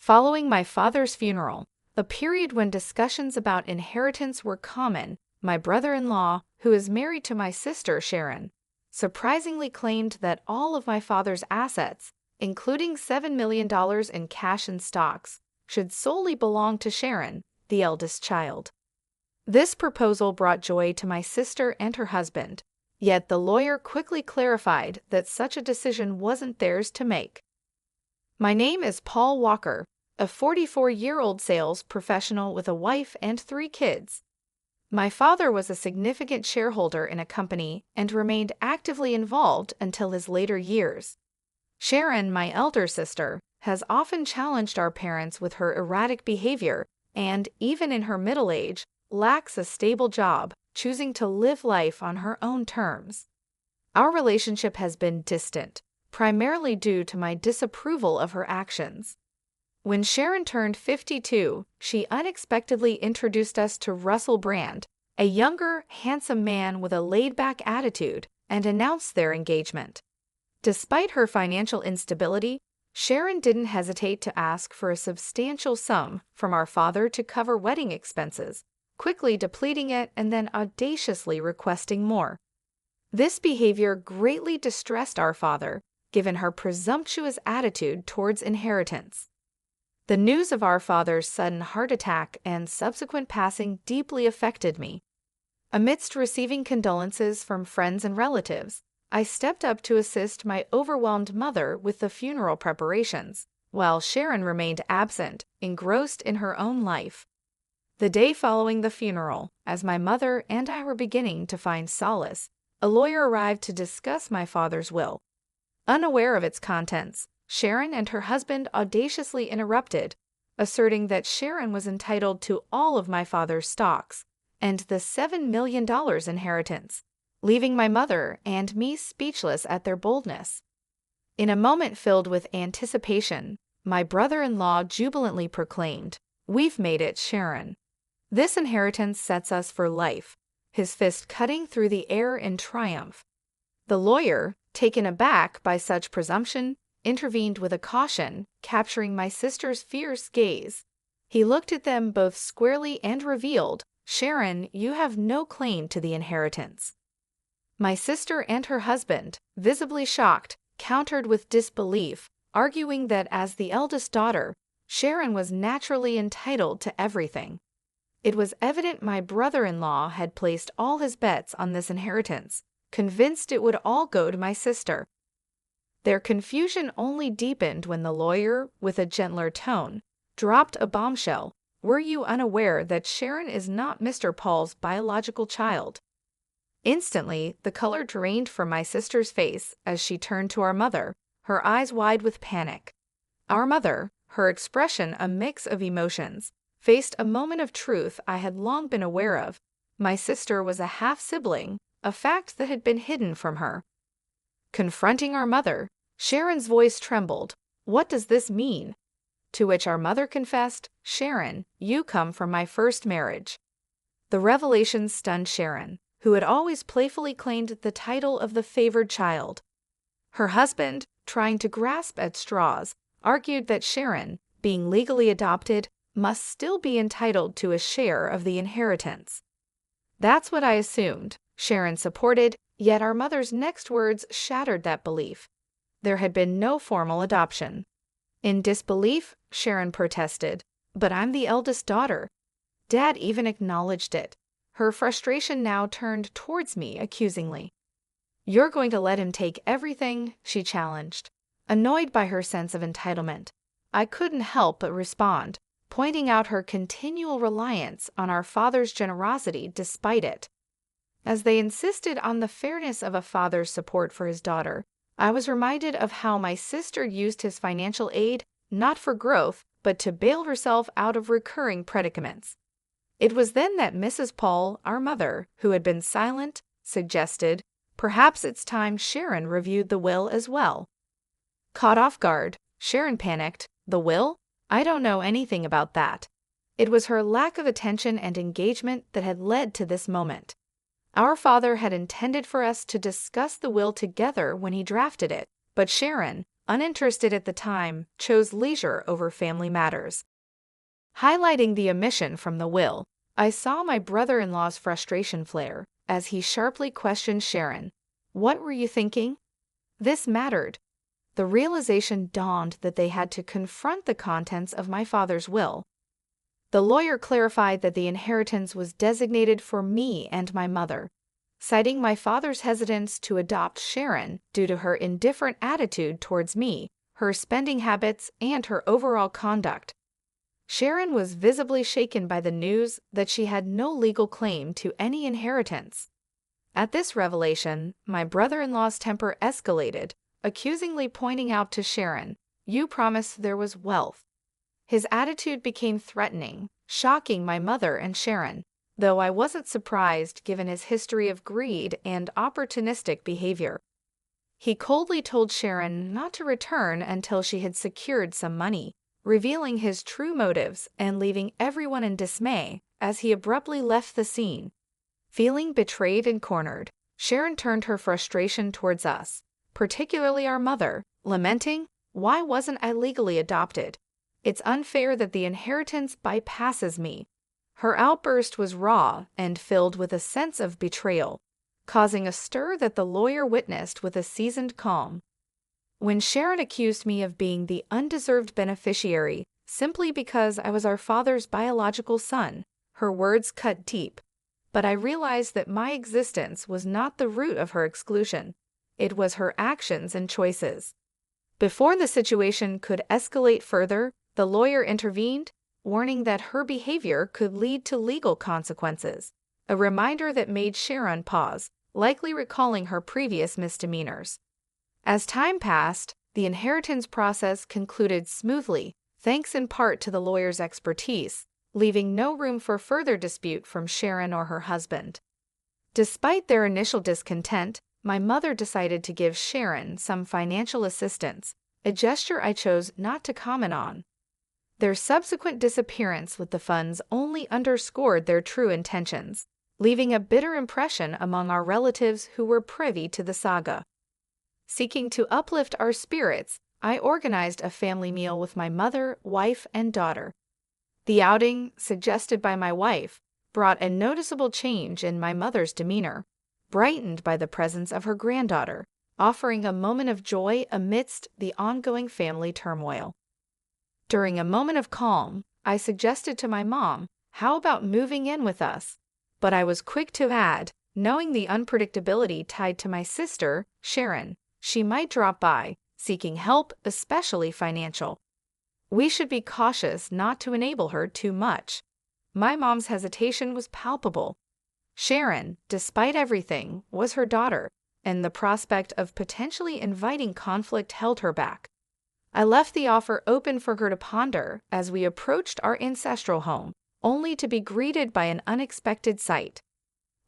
Following my father's funeral, a period when discussions about inheritance were common, my brother-in-law, who is married to my sister Sharon, surprisingly claimed that all of my father's assets, including $7 million in cash and stocks, should solely belong to Sharon, the eldest child. This proposal brought joy to my sister and her husband, yet the lawyer quickly clarified that such a decision wasn't theirs to make. My name is Paul Walker, a 44-year-old sales professional with a wife and 3 kids. My father was a significant shareholder in a company and remained actively involved until his later years. Sharon, my elder sister, has often challenged our parents with her erratic behavior and, even in her middle age, lacks a stable job, choosing to live life on her own terms. Our relationship has been distant, primarily due to my disapproval of her actions. When Sharon turned 52, she unexpectedly introduced us to Russell Brand, a younger, handsome man with a laid-back attitude, and announced their engagement. Despite her financial instability, Sharon didn't hesitate to ask for a substantial sum from our father to cover wedding expenses, quickly depleting it and then audaciously requesting more. This behavior greatly distressed our father, given her presumptuous attitude towards inheritance. The news of our father's sudden heart attack and subsequent passing deeply affected me. Amidst receiving condolences from friends and relatives, I stepped up to assist my overwhelmed mother with the funeral preparations, while Sharon remained absent, engrossed in her own life. The day following the funeral, as my mother and I were beginning to find solace, a lawyer arrived to discuss my father's will. Unaware of its contents, Sharon and her husband audaciously interrupted, asserting that Sharon was entitled to all of my father's stocks and the $7 million inheritance, leaving my mother and me speechless at their boldness. In a moment filled with anticipation, my brother-in-law jubilantly proclaimed, "We've made it, Sharon. This inheritance sets us for life," his fist cutting through the air in triumph. The lawyer, taken aback by such presumption, intervened with a caution, capturing my sister's fierce gaze. He looked at them both squarely and revealed, "Sharon, you have no claim to the inheritance." My sister and her husband, visibly shocked, countered with disbelief, arguing that as the eldest daughter, Sharon was naturally entitled to everything. It was evident my brother-in-law had placed all his bets on this inheritance, convinced it would all go to my sister. Their confusion only deepened when the lawyer, with a gentler tone, dropped a bombshell. "Were you unaware that Sharon is not Mr. Paul's biological child?" Instantly, the color drained from my sister's face as she turned to our mother, her eyes wide with panic. Our mother, her expression a mix of emotions, faced a moment of truth I had long been aware of. My sister was a half-sibling, a fact that had been hidden from her. Confronting our mother, Sharon's voice trembled. "What does this mean?" To which our mother confessed, "Sharon, you come from my first marriage." The revelation stunned Sharon, who had always playfully claimed the title of the favored child. Her husband, trying to grasp at straws, argued that Sharon, being legally adopted, must still be entitled to a share of the inheritance. "That's what I assumed," Sharon supported, yet our mother's next words shattered that belief. There had been no formal adoption. In disbelief, Sharon protested, "But I'm the eldest daughter." Dad even acknowledged it. Her frustration now turned towards me accusingly. "You're going to let him take everything?" she challenged. Annoyed by her sense of entitlement, I couldn't help but respond, pointing out her continual reliance on our father's generosity despite it. As they insisted on the fairness of a father's support for his daughter, I was reminded of how my sister used his financial aid not for growth, but to bail herself out of recurring predicaments. It was then that Mrs. Paul, our mother, who had been silent, suggested, "Perhaps it's time Sharon reviewed the will as well." Caught off guard, Sharon panicked, "The will? I don't know anything about that." It was her lack of attention and engagement that had led to this moment. Our father had intended for us to discuss the will together when he drafted it, but Sharon, uninterested at the time, chose leisure over family matters. Highlighting the omission from the will, I saw my brother-in-law's frustration flare as he sharply questioned Sharon. "What were you thinking?" This mattered. The realization dawned that they had to confront the contents of my father's will. The lawyer clarified that the inheritance was designated for me and my mother, citing my father's hesitance to adopt Sharon due to her indifferent attitude towards me, her spending habits, and her overall conduct. Sharon was visibly shaken by the news that she had no legal claim to any inheritance. At this revelation, my brother-in-law's temper escalated, accusingly pointing out to Sharon, "You promised there was wealth." His attitude became threatening, shocking my mother and Sharon, though I wasn't surprised given his history of greed and opportunistic behavior. He coldly told Sharon not to return until she had secured some money, revealing his true motives and leaving everyone in dismay as he abruptly left the scene. Feeling betrayed and cornered, Sharon turned her frustration towards us, particularly our mother, lamenting, "Why wasn't I legally adopted? It's unfair that the inheritance bypasses me." Her outburst was raw and filled with a sense of betrayal, causing a stir that the lawyer witnessed with a seasoned calm. When Sharon accused me of being the undeserved beneficiary simply because I was our father's biological son, her words cut deep. But I realized that my existence was not the root of her exclusion. It was her actions and choices. Before the situation could escalate further, the lawyer intervened, warning that her behavior could lead to legal consequences, a reminder that made Sharon pause, likely recalling her previous misdemeanors. As time passed, the inheritance process concluded smoothly, thanks in part to the lawyer's expertise, leaving no room for further dispute from Sharon or her husband. Despite their initial discontent, my mother decided to give Sharon some financial assistance, a gesture I chose not to comment on. Their subsequent disappearance with the funds only underscored their true intentions, leaving a bitter impression among our relatives who were privy to the saga. Seeking to uplift our spirits, I organized a family meal with my mother, wife, and daughter. The outing, suggested by my wife, brought a noticeable change in my mother's demeanor, brightened by the presence of her granddaughter, offering a moment of joy amidst the ongoing family turmoil. During a moment of calm, I suggested to my mom, "How about moving in with us?" But I was quick to add, knowing the unpredictability tied to my sister, Sharon, she might drop by, seeking help, especially financial. We should be cautious not to enable her too much. My mom's hesitation was palpable. Sharon, despite everything, was her daughter, and the prospect of potentially inviting conflict held her back. I left the offer open for her to ponder as we approached our ancestral home, only to be greeted by an unexpected sight.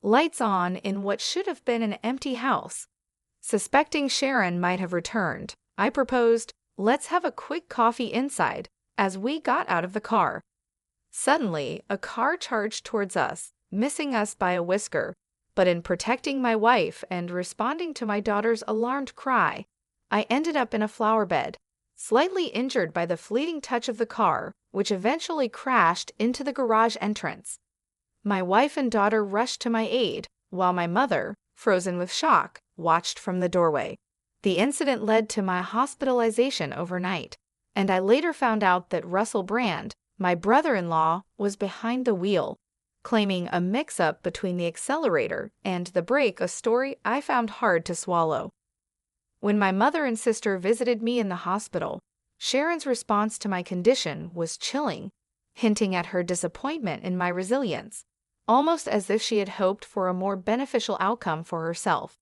Lights on in what should have been an empty house. Suspecting Sharon might have returned, I proposed, "Let's have a quick coffee inside," as we got out of the car. Suddenly, a car charged towards us, missing us by a whisker, but in protecting my wife and responding to my daughter's alarmed cry, I ended up in a flower bed, slightly injured by the fleeting touch of the car, which eventually crashed into the garage entrance. My wife and daughter rushed to my aid, while my mother, frozen with shock, watched from the doorway. The incident led to my hospitalization overnight, and I later found out that Russell Brand, my brother-in-law, was behind the wheel, claiming a mix-up between the accelerator and the brake, a story I found hard to swallow. When my mother and sister visited me in the hospital, Sharon's response to my condition was chilling, hinting at her disappointment in my resilience, almost as if she had hoped for a more beneficial outcome for herself.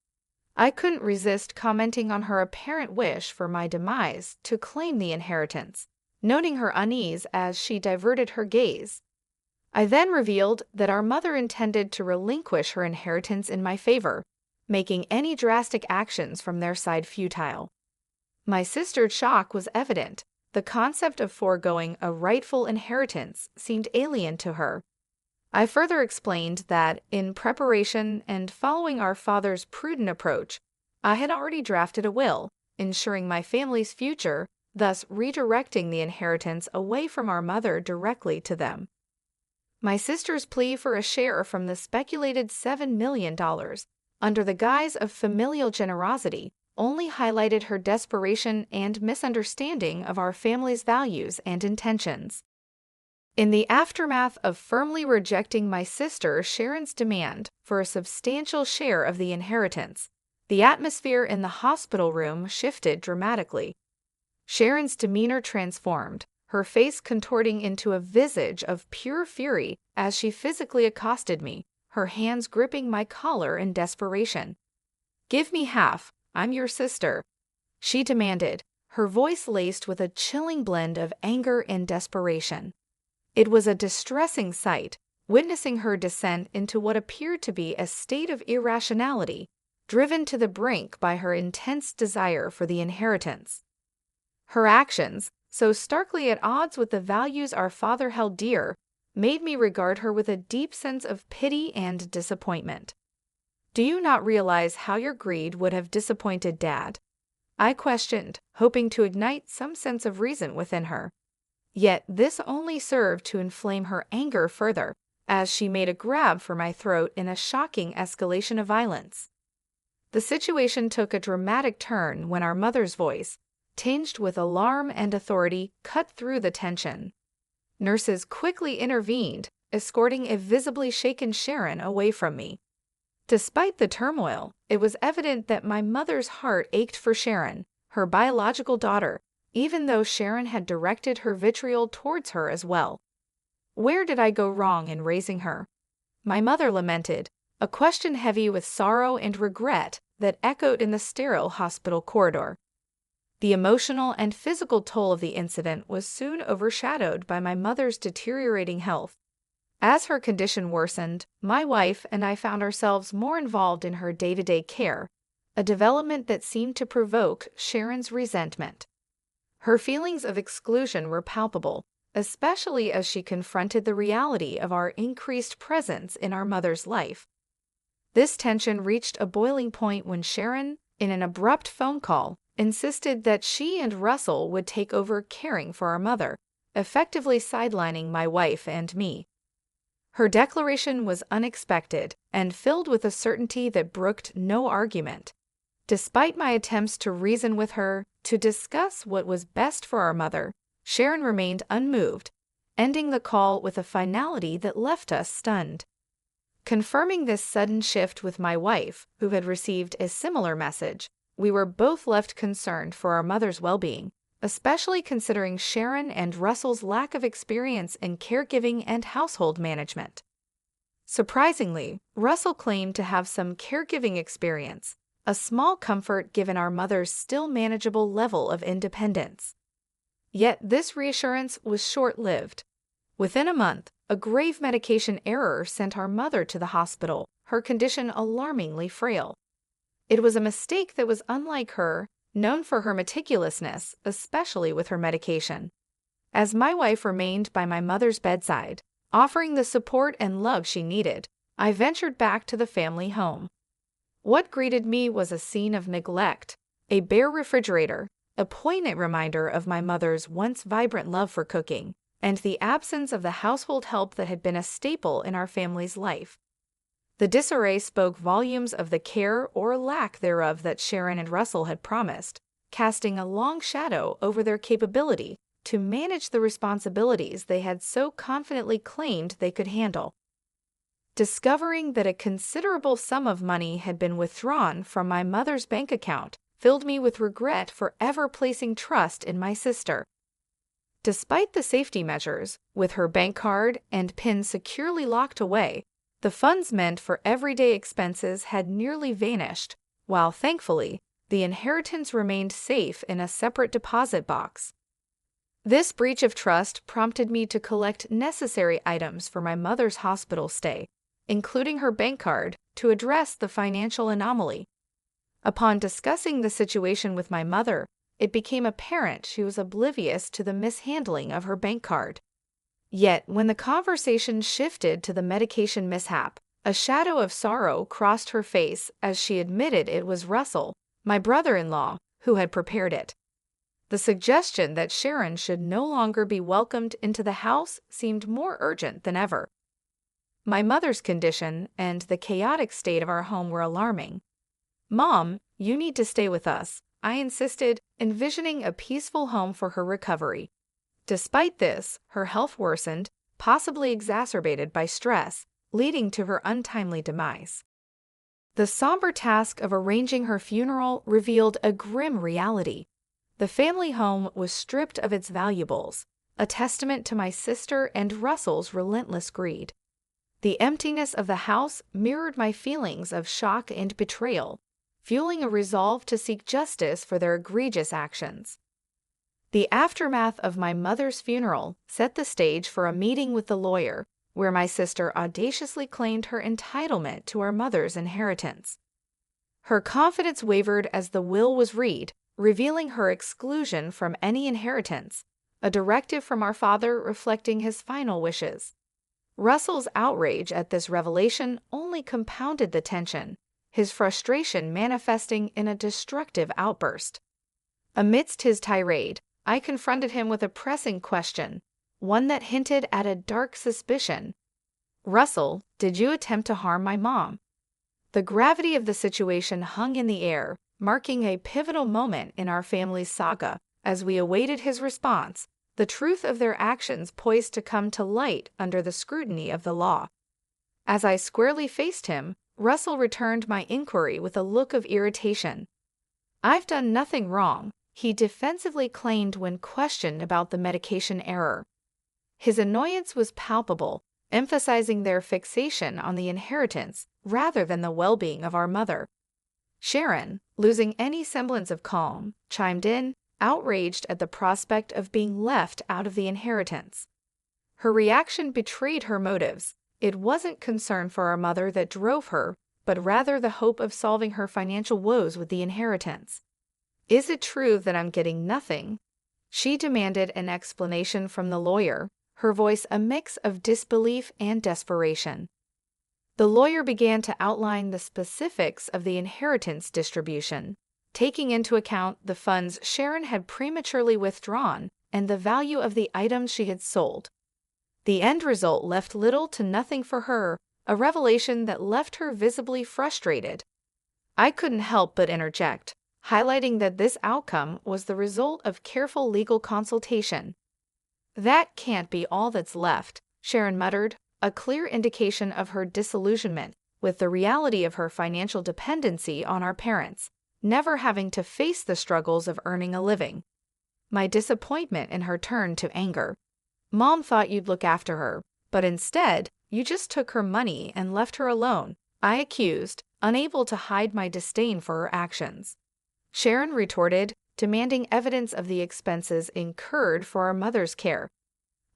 I couldn't resist commenting on her apparent wish for my demise to claim the inheritance, noting her unease as she diverted her gaze. I then revealed that our mother intended to relinquish her inheritance in my favor, making any drastic actions from their side futile. My sister's shock was evident. The concept of foregoing a rightful inheritance seemed alien to her. I further explained that, in preparation and following our father's prudent approach, I had already drafted a will, ensuring my family's future, thus redirecting the inheritance away from our mother directly to them. My sister's plea for a share from the speculated $7 million, under the guise of familial generosity, only highlighted her desperation and misunderstanding of our family's values and intentions. In the aftermath of firmly rejecting my sister Sharon's demand for a substantial share of the inheritance, the atmosphere in the hospital room shifted dramatically. Sharon's demeanor transformed, her face contorting into a visage of pure fury as she physically accosted me, her hands gripping my collar in desperation. "Give me half, I'm your sister," she demanded, her voice laced with a chilling blend of anger and desperation. It was a distressing sight, witnessing her descent into what appeared to be a state of irrationality, driven to the brink by her intense desire for the inheritance. Her actions, so starkly at odds with the values our father held dear, made me regard her with a deep sense of pity and disappointment. "Do you not realize how your greed would have disappointed Dad?" I questioned, hoping to ignite some sense of reason within her. Yet this only served to inflame her anger further, as she made a grab for my throat in a shocking escalation of violence. The situation took a dramatic turn when our mother's voice, tinged with alarm and authority, cut through the tension. Nurses quickly intervened, escorting a visibly shaken Sharon away from me. Despite the turmoil, it was evident that my mother's heart ached for Sharon, her biological daughter, even though Sharon had directed her vitriol towards her as well. "Where did I go wrong in raising her?" my mother lamented, a question heavy with sorrow and regret that echoed in the sterile hospital corridor. The emotional and physical toll of the incident was soon overshadowed by my mother's deteriorating health. As her condition worsened, my wife and I found ourselves more involved in her day-to-day care, a development that seemed to provoke Sharon's resentment. Her feelings of exclusion were palpable, especially as she confronted the reality of our increased presence in our mother's life. This tension reached a boiling point when Sharon, in an abrupt phone call, insisted that she and Russell would take over caring for our mother, effectively sidelining my wife and me. Her declaration was unexpected and filled with a certainty that brooked no argument. Despite my attempts to reason with her, to discuss what was best for our mother, Sharon remained unmoved, ending the call with a finality that left us stunned. Confirming this sudden shift with my wife, who had received a similar message, we were both left concerned for our mother's well-being, especially considering Sharon and Russell's lack of experience in caregiving and household management. Surprisingly, Russell claimed to have some caregiving experience, a small comfort given our mother's still manageable level of independence. Yet this reassurance was short-lived. Within a month, a grave medication error sent our mother to the hospital, her condition alarmingly frail. It was a mistake that was unlike her, known for her meticulousness, especially with her medication. As my wife remained by my mother's bedside, offering the support and love she needed, I ventured back to the family home. What greeted me was a scene of neglect, a bare refrigerator, a poignant reminder of my mother's once vibrant love for cooking, and the absence of the household help that had been a staple in our family's life. The disarray spoke volumes of the care or lack thereof that Sharon and Russell had promised, casting a long shadow over their capability to manage the responsibilities they had so confidently claimed they could handle. Discovering that a considerable sum of money had been withdrawn from my mother's bank account filled me with regret for ever placing trust in my sister. Despite the safety measures, with her bank card and PIN securely locked away, the funds meant for everyday expenses had nearly vanished, while thankfully, the inheritance remained safe in a separate deposit box. This breach of trust prompted me to collect necessary items for my mother's hospital stay, including her bank card, to address the financial anomaly. Upon discussing the situation with my mother, it became apparent she was oblivious to the mishandling of her bank card. Yet, when the conversation shifted to the medication mishap, a shadow of sorrow crossed her face as she admitted it was Russell, my brother-in-law, who had prepared it. The suggestion that Sharon should no longer be welcomed into the house seemed more urgent than ever. My mother's condition and the chaotic state of our home were alarming. "Mom, you need to stay with us," I insisted, envisioning a peaceful home for her recovery. Despite this, her health worsened, possibly exacerbated by stress, leading to her untimely demise. The somber task of arranging her funeral revealed a grim reality. The family home was stripped of its valuables, a testament to my sister and Russell's relentless greed. The emptiness of the house mirrored my feelings of shock and betrayal, fueling a resolve to seek justice for their egregious actions. The aftermath of my mother's funeral set the stage for a meeting with the lawyer, where my sister audaciously claimed her entitlement to our mother's inheritance. Her confidence wavered as the will was read, revealing her exclusion from any inheritance, a directive from our father reflecting his final wishes. Russell's outrage at this revelation only compounded the tension, his frustration manifesting in a destructive outburst. Amidst his tirade, I confronted him with a pressing question, one that hinted at a dark suspicion. "Russell, did you attempt to harm my mom?" The gravity of the situation hung in the air, marking a pivotal moment in our family's saga. As we awaited his response, the truth of their actions poised to come to light under the scrutiny of the law. As I squarely faced him, Russell returned my inquiry with a look of irritation. "I've done nothing wrong," he defensively claimed when questioned about the medication error. His annoyance was palpable, emphasizing their fixation on the inheritance rather than the well-being of our mother. Sharon, losing any semblance of calm, chimed in, outraged at the prospect of being left out of the inheritance. Her reaction betrayed her motives. It wasn't concern for our mother that drove her, but rather the hope of solving her financial woes with the inheritance. "Is it true that I'm getting nothing?" She demanded an explanation from the lawyer, her voice a mix of disbelief and desperation. The lawyer began to outline the specifics of the inheritance distribution, taking into account the funds Sharon had prematurely withdrawn and the value of the items she had sold. The end result left little to nothing for her, a revelation that left her visibly frustrated. I couldn't help but interject, highlighting that this outcome was the result of careful legal consultation. "That can't be all that's left," Sharon muttered, a clear indication of her disillusionment with the reality of her financial dependency on our parents, never having to face the struggles of earning a living. My disappointment in her turned to anger. "Mom thought you'd look after her, but instead, you just took her money and left her alone," I accused, unable to hide my disdain for her actions. Sharon retorted, demanding evidence of the expenses incurred for our mother's care.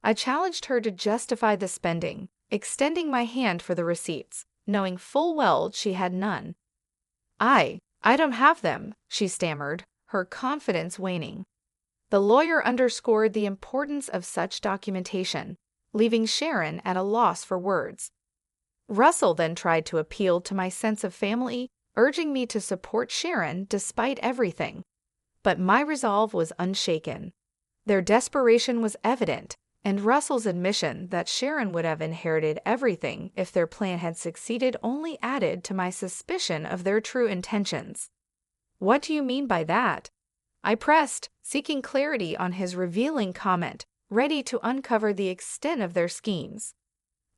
I challenged her to justify the spending, extending my hand for the receipts, knowing full well she had none. I don't have them," she stammered, her confidence waning. The lawyer underscored the importance of such documentation, leaving Sharon at a loss for words. Russell then tried to appeal to my sense of family, urging me to support Sharon despite everything. But my resolve was unshaken. Their desperation was evident, and Russell's admission that Sharon would have inherited everything if their plan had succeeded only added to my suspicion of their true intentions. "What do you mean by that?" I pressed, seeking clarity on his revealing comment, ready to uncover the extent of their schemes.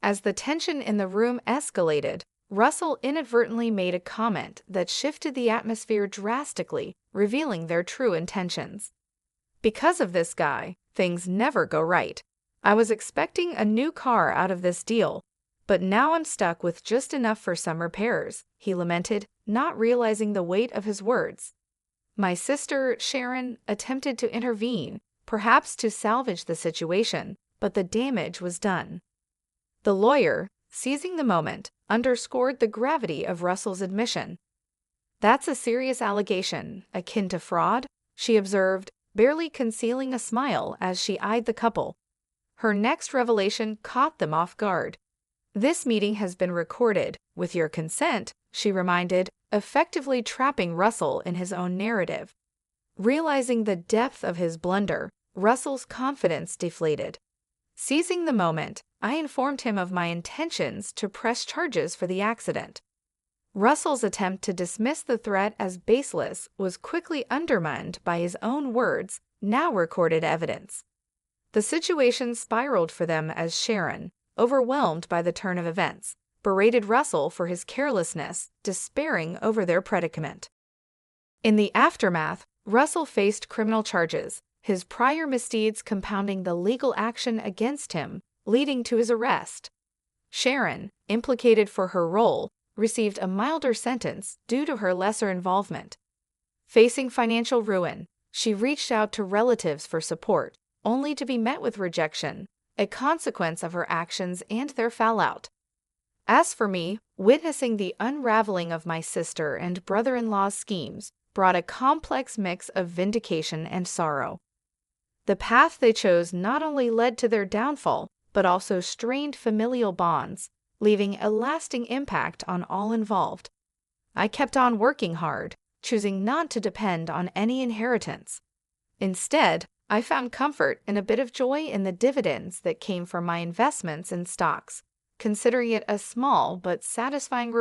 As the tension in the room escalated, Russell inadvertently made a comment that shifted the atmosphere drastically, revealing their true intentions. "Because of this guy, things never go right. I was expecting a new car out of this deal, but now I'm stuck with just enough for some repairs," he lamented, not realizing the weight of his words. My sister, Sharon, attempted to intervene, perhaps to salvage the situation, but the damage was done. The lawyer, seizing the moment, underscored the gravity of Russell's admission. "That's a serious allegation, akin to fraud," she observed, barely concealing a smile as she eyed the couple. Her next revelation caught them off guard. "This meeting has been recorded, with your consent," she reminded, effectively trapping Russell in his own narrative. Realizing the depth of his blunder, Russell's confidence deflated. Seizing the moment, I informed him of my intentions to press charges for the accident. Russell's attempt to dismiss the threat as baseless was quickly undermined by his own words, now recorded evidence. The situation spiraled for them as Sharon, overwhelmed by the turn of events, berated Russell for his carelessness, despairing over their predicament. In the aftermath, Russell faced criminal charges, his prior misdeeds compounding the legal action against him, leading to his arrest. Sharon, implicated for her role, received a milder sentence due to her lesser involvement. Facing financial ruin, she reached out to relatives for support, only to be met with rejection, a consequence of her actions and their fallout. As for me, witnessing the unraveling of my sister and brother-in-law's schemes brought a complex mix of vindication and sorrow. The path they chose not only led to their downfall, but also strained familial bonds, leaving a lasting impact on all involved. I kept on working hard, choosing not to depend on any inheritance. Instead, I found comfort and a bit of joy in the dividends that came from my investments in stocks, considering it a small but satisfying reward.